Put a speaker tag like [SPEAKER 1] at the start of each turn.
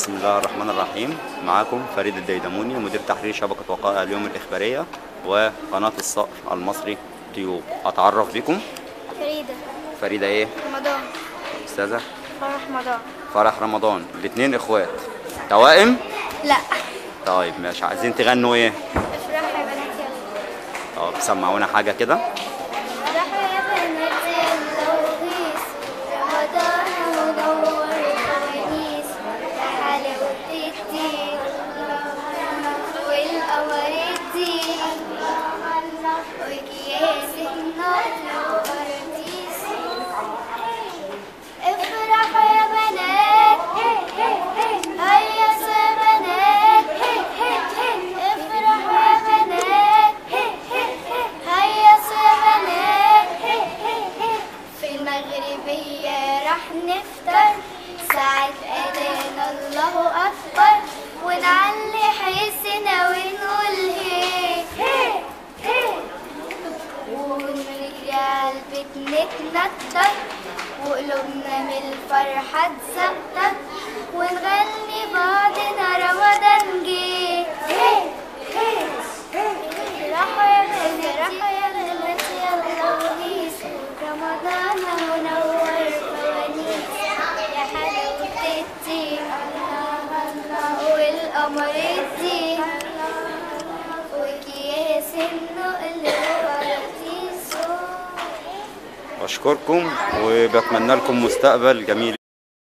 [SPEAKER 1] بسم الله الرحمن الرحيم. معاكم فريد الديدموني، مدير تحرير شبكة وقائع اليوم الإخبارية وقناة الصقر المصري تيوب. أتعرف بكم. فريدة إيه؟
[SPEAKER 2] رمضان.
[SPEAKER 1] أستاذة؟
[SPEAKER 2] فرح رمضان.
[SPEAKER 1] فرح رمضان. الاتنين إخوات توائم؟
[SPEAKER 2] لا.
[SPEAKER 1] طيب ماشي، عايزين تغنوا إيه؟
[SPEAKER 2] افرحوا يا بنات يلا.
[SPEAKER 1] طب سمعونا حاجة كده.
[SPEAKER 2] افرحوا يا بنات يلا وغيث، رمضان منور الفوانيس، حلاوة الدين والقمر الدين وأكياس النار وقراطيس. افرحوا يا بنات هيا يا بنات، افرحوا يا بنات هيا يا بنات. في المغربية راح نفطر ساعة أذان الله أكبر، ونعلي حسنا ونقول هي ونرجع البيت نتنطط، وقلوبنا من الفرحة تزقطط، ونغني بعضنا رمضان جه. افرحوا يا بنات افرحوا يا بنات يلا وغيث، رمضان منور الفوانيس، يا حلاوة الدين والقمر الدين وأكياس النقل وقراطيس.
[SPEAKER 1] أشكركم وبتمنى لكم مستقبل جميل.